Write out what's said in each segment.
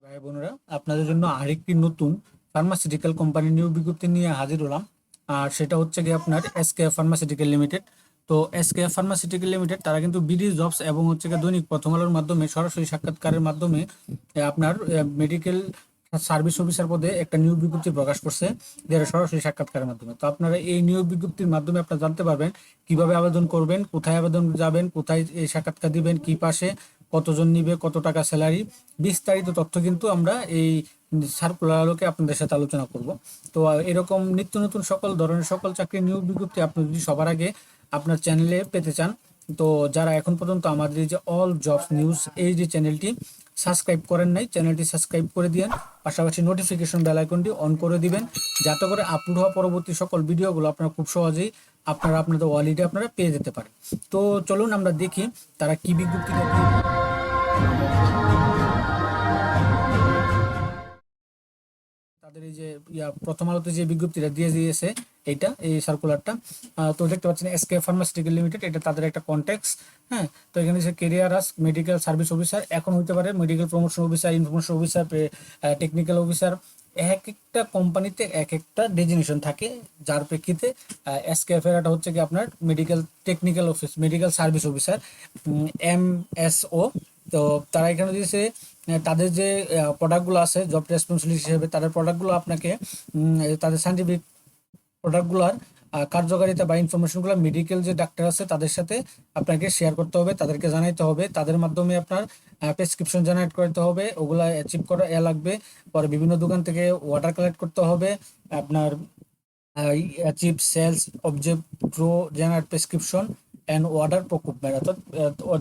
ভাই বোনেরা, আপনাদের জন্য আরেকটি নতুন ফার্মাসিউটিক্যাল কোম্পানির নিয়োগ বিজ্ঞপ্তি নিয়ে হাজির হলাম। আর সেটা হচ্ছে গিয়ে আপনার এসকেএফ ফার্মাসিউটিক্যাল লিমিটেড। তো এসকেএফ ফার্মাসিউটিক্যাল লিমিটেড তারা কিন্তু বিডি জবস এবং হচ্ছে গিয়ে দৈনিক প্রথম আলোর মাধ্যমে সরাসরি সাক্ষাৎকারের মাধ্যমে আপনার মেডিকেল সার্ভিস অফিসার পদে একটা নিয়োগ বিজ্ঞপ্তি প্রকাশ করছে, যেটা সরাসরি সাক্ষাৎকারের মাধ্যমে। তো আপনারা এই নিয়োগ বিজ্ঞপ্তির মাধ্যমে আপনারা জানতে পারবেন কিভাবে আবেদন করবেন, কোথায় আবেদন যাবেন, কোথায় এই সাক্ষাৎকার দিবেন, কি পাশে কতজন নিবে, কত টাকা স্যালারি, বিস্তারিত তথ্য কিন্তু আমরা এই সার্কুলার আলোকে আপনাদের সাথে আলোচনা করব। তো এরকম নিত্য নতুন সকল ধরনের সকল চাকরির নিয়োগ বিজ্ঞপ্তি আপনি যদি সবার আগে আপনার চ্যানেলে পেতে চান, তো যারা এখন পর্যন্ত আমাদের এই যে অল জবস নিউজ এই যে চ্যানেলটি সাবস্ক্রাইব করেন নাই, চ্যানেলটি সাবস্ক্রাইব করে দিন, পাশাপাশি নোটিফিকেশন বেল আইকনটি অন করে দিবেন, যাতে করে আপলোড হওয়া পরবর্তী সকল ভিডিওগুলো আপনারা খুব সহজেই আপনাদের ওয়ালেটে আপনারা পেয়ে যেতে পারেন। তো চলুন আমরা দেখি তারা কি বিজ্ঞপ্তিটা দিয়ে তাদের এই যে প্রথম আলোতে যে বিজ্ঞপ্তিটা দিয়ে দিয়েছে, এই সার্কুলারটা। তো দেখতে পাচ্ছেন এসকে ফার্মাসিউটিক্যাল লিমিটেড, এটা তাদের একটা কন্ট্যাক্টস। হ্যাঁ, তো এখানে যে কেরিয়ার আস মেডিকেল সার্ভিস অফিসার, এখন হইতে পারে medical promotion officer, information officer, technical officer. এক একটা কোম্পানিতে এক একটা ডেজিগনেশন থাকে, যার প্রেক্ষিতে এসকেএফ এর এটা হচ্ছে কি আপনার medical technical office medical service officer, MSO। তো তারা এখানে দিয়েছে তাদের যে প্রোডাক্টগুলো আছে জব রেসপন্সিবিলিটি হিসেবে, তাদের প্রোডাক্টগুলো আপনাকে তাদের সায়েন্টিফিক প্রোডাক্টগুলোর কার্যকারিতা বা ইনফরমেশনগুলো মেডিকেল যে ডাক্তার আছে তাদের সাথে আপনাকে শেয়ার করতে হবে, তাদেরকে জানাইতে হবে, তাদের মাধ্যমে আপনার প্রেসক্রিপশন জেনারেট করতে হবে, ওগুলা অ্যাচিভ করা লাগবে। পরে বিভিন্ন দোকান থেকে ওয়াটার কালেক্ট করতে হবে, আপনার achieve sales object pro generate prescription and order procurement, অর্থাৎ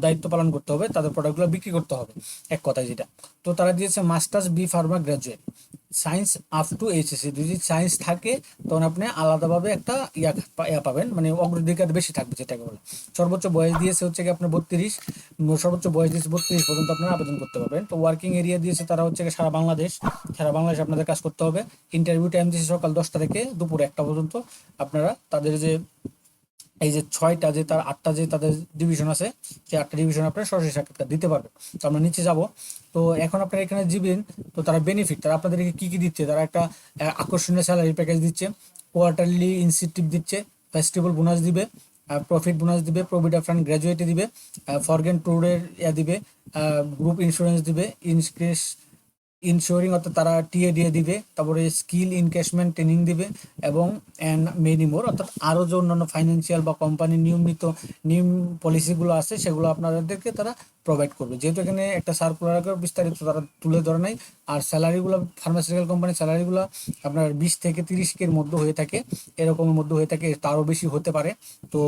দায়িত্ব পালন করতে হবে, তাদের প্রোডাক্টগুলো বিক্রি করতে হবে, এক কথায় যেটা। তো তারা দিয়েছে masters B pharma graduate science up to HSC. যদি সায়েন্স থাকে তখন আপনি আলাদাভাবে একটা ইয়া পাবেন, মানে অগ্রাধিকার বেশি থাকবে যেটাকে বলে। সর্বোচ্চ বয়স দিয়েছে হচ্ছে কি আপনার 32, সর্বোচ্চ বয়স দিয়েছে 32 পর্যন্ত আপনারা আবেদন করতে পারবেন। তো ওয়ার্কিং এরিয়া দিয়েছে তারা হচ্ছে সারা বাংলাদেশ আপনাদের কাজ করতে হবে। ইন্টারভিউ টাইম দিয়েছে সকাল 10টা থেকে দুপুর 1টা পর্যন্ত। আপনারা তাদের যে এই যে 6টা যে তার 8টা যে তাদের ডিভিশন আছে, সেই 8টা ডিভিশন আপনারা সরাসরি সাক্ষাৎকার দিতে পারবেন। তো আমরা নিচে যাব। তো এখন আপনারা এখানে যাবেন, তো তারা বেনিফিট তারা আপনাদেরকে কি কি দিচ্ছে, তারা একটা আকর্ষণীয় স্যালারি প্যাকেজ দিচ্ছে, কোয়ার্টারলি ইনসেন্টিভ দিচ্ছে, ফেস্টিভ্যাল বোনাস দিবে, প্রফিট বোনাস দিবে, প্রভিডেন্ট ফান্ড গ্র্যাজুয়েটে দিবে, ফরগেন ট্যুরের দিবে, গ্রুপ ইন্স্যুরেন্স দিবে, ইনক্রেস ইনশোরিং অর্থাৎ তারা টিএডিএ দিবে, তারপরে স্কিল ইনকেশমেন্ট ট্রেনিং দিবে, এবং মেনি মোর অর্থাৎ আরও যে অন্যান্য ফাইন্যান্সিয়াল বা কোম্পানির নিয়ম পলিসিগুলো আছে সেগুলো আপনাদেরকে তারা প্রোভাইড করবে। যেহেতু এখানে একটা সার্কুলার বিস্তারিত তারা তুলে ধরে নাই। আর স্যালারিগুলো ফার্মাসিউটিক্যাল কোম্পানির স্যালারিগুলো আপনার 20 থেকে 30 মধ্যে হয়ে থাকে, এরকমের মধ্যে হয়ে থাকে, তারও বেশি হতে পারে। তো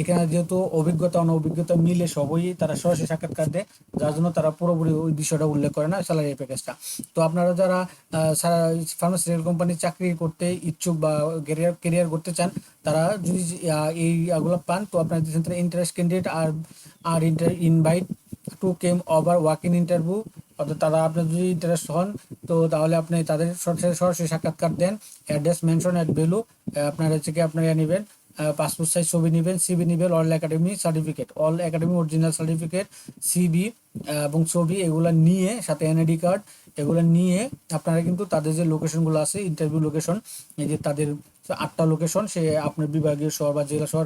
এখানে যেহেতু অভিজ্ঞতা অনভিজ্ঞতা মিলে সবই তারা সরাসরি সাক্ষাৎকার দেয়, যার জন্য তারা পুরোপুরি ওই বিষয়টা উল্লেখ করে না স্যালারি প্যাকেজটা। তো আপনারা যারা ফার্মাসিউটিক্যাল কোম্পানির চাকরি করতে ইচ্ছুক বা কেরিয়ার করতে চান, তারা যদি এইগুলো পান, তো আপনার ইন্টারেস্ট ক্যান্ডিডেট আর invite to came over walk in interview, অর্থাৎ তারা আপনার যদি ইন্টারেস্ট হন, তো তাহলে আপনি তাদের সরাসরি সাক্ষাৎকার দেন। অ্যাড্রেস মেনশন অ্যাট ভ্যালু, আপনার হচ্ছে কি আপনারা নেবেন পাসপোর্ট সাইজ ছবি নেবেন, সিবি নেবেন, all academy original certificate, CV এবং ছবি, এগুলো নিয়ে সাথে এনআইডি কার্ড, এগুলো নিয়ে আপনারা কিন্তু তাদের যে লোকেশনগুলো আছে ইন্টারভিউ লোকেশন, এই যে তাদের 8টা লোকেশন, সে আপনার বিভাগীয় শহর বা জেলা শহর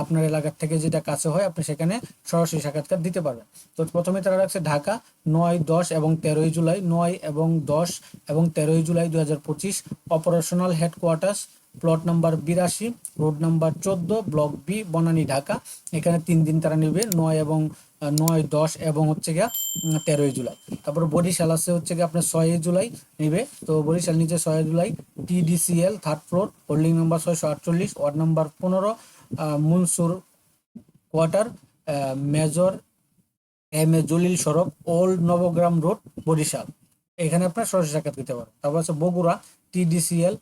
আপনার এলাকার থেকে যেটা কাছে হয় আপনি সেখানে সরাসরি সাক্ষাৎকার দিতে পারবেন। তো প্রথমে তারা রাখছে ঢাকা 9, 10 এবং 13 জুলাই, 9 এবং 10 এবং 13 জুলাই 2025, operational headquarters, plot number 82, road number 14, block B, Banani, Dhaka. এখানে 3 দিন তারা নেবে, 9, 10 এবং হচ্ছে গিয়া 13 জুলাই। তারপর বরিশাল আছে হচ্ছে গিয়ে আপনার 6 জুলাই নেবে। তো বরিশাল নিচে 6 জুলাই, TDCL 3rd floor, holding number 648, ward number 15, Munsur quarter, major MA Jalil সড়ক, ওল্ড নবগ্রাম রোড, বরিশাল। এখানে আপনার সরাসরি সাক্ষাৎ দিতে পারেন। তারপর আছে Bogura, TDCL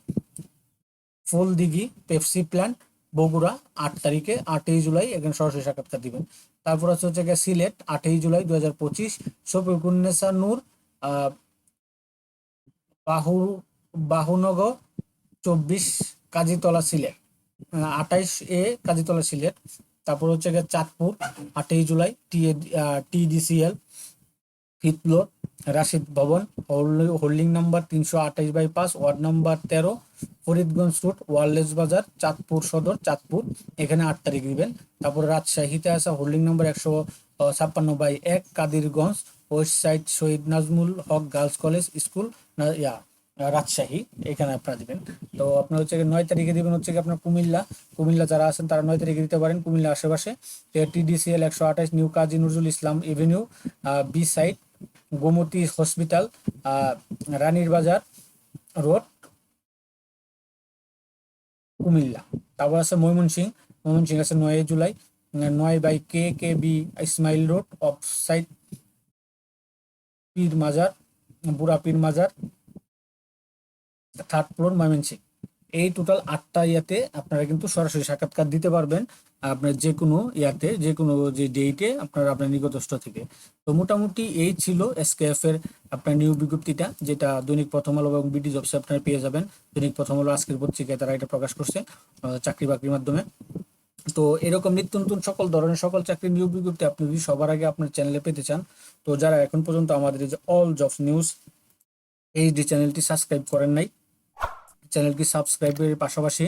Phuldighi Pepsi plant, Bogura, 8 তারিখে 8ই জুলাই এখানে সরাসরি সাক্ষাৎকার দিবেন। তারপর হচ্ছে গিয়ে সিলেট 8ই জুলাই 2025, শফিকুন্নেসা নূর, বাহু বাহুনগর 24, কাজীতলা, সিলেট, 28A কাজীতলা, সিলেট। তারপর হচ্ছে গিয়ে চাঁদপুর 8ই July, TDCL 5th floor, Rashid Bhaban, holding number 328/5, ward number 13, Faridganj road, wireless Bazar, Chandpur সদর, চাঁদপুর। এখানে 8 তারিখ দিবেন। তারপর রাজশাহীতে আছে holding number 156/1, Kadirganj, west side Shahid Nazmul Haque girls college school, Rajshahi. এখানে আপনারা দিবেন। তো আপনার হচ্ছে 9 তারিখে দিবেন হচ্ছে কি আপনার কুমিল্লা যারা আছেন তারা 9 তারিখে দিতে পারেন কুমিল্লা আশেপাশে। TDCL 128, new Kazi Nazrul Islam avenue, B side, Gomti hospital, Ranir Bazar road, Cumilla. তারপর আছে ময়মনসিংহ আছে 9 July, 9/KKB Ismail road, off side Pir Mazar, বুড়া পীর মাজার, 3rd ফ্লোর ময়মনসিংহ। এই টোটাল 8টা ইয়াতে আপনারা কিন্তু সরাসরি সাক্ষাৎকার দিতে পারবেন আপনার যে কোনো ইয়াতে, যে কোনো যে ডেটে আপনারা আপনার নিকটস্থ থেকে। তো মোটামুটি এই ছিল SKF এর আপনার নিয়োগ বিজ্ঞপ্তিটা, যেটা দৈনিক প্রথম আলো এবং BD জবসে আপনারা পেয়ে যাবেন। দৈনিক প্রথম আলো আজকের পত্রিকায় তারা এটা প্রকাশ করছে চাকরি বাকরির মাধ্যমে। তো এরকম নিত্য নতুন সকল ধরনের সকল চাকরির নিয়োগ বিজ্ঞপ্তি আপনি যদি সবার আগে আপনার চ্যানেলে পেতে চান, তো যারা এখন পর্যন্ত আমাদের এই যে অল জবস নিউজ HD চ্যানেলটি সাবস্ক্রাইব করেন নাই, চ্যানেলটি সাবস্ক্রাইবের পাশাপাশি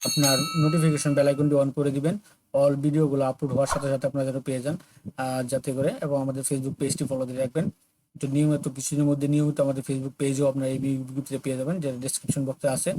আপনার নোটিফিকেশন বেল আইকনটি অন করে দিবেন। অল ভিডিওগুলো আপলোড হওয়ার সাথে সাথে আপনারা যেন পেয়ে যান, যাতে করে। এবং আমাদের ফেসবুক পেজটি ফলো দিয়ে রাখবেন। তো নিয়মিত কিছুদিনের মধ্যে নিয়মিত আমাদের ফেসবুক পেজও আপনার এই বিজ্ঞপ্তিতে পেয়ে যাবেন, যেটা ডেসক্রিপশন বক্সে আছে।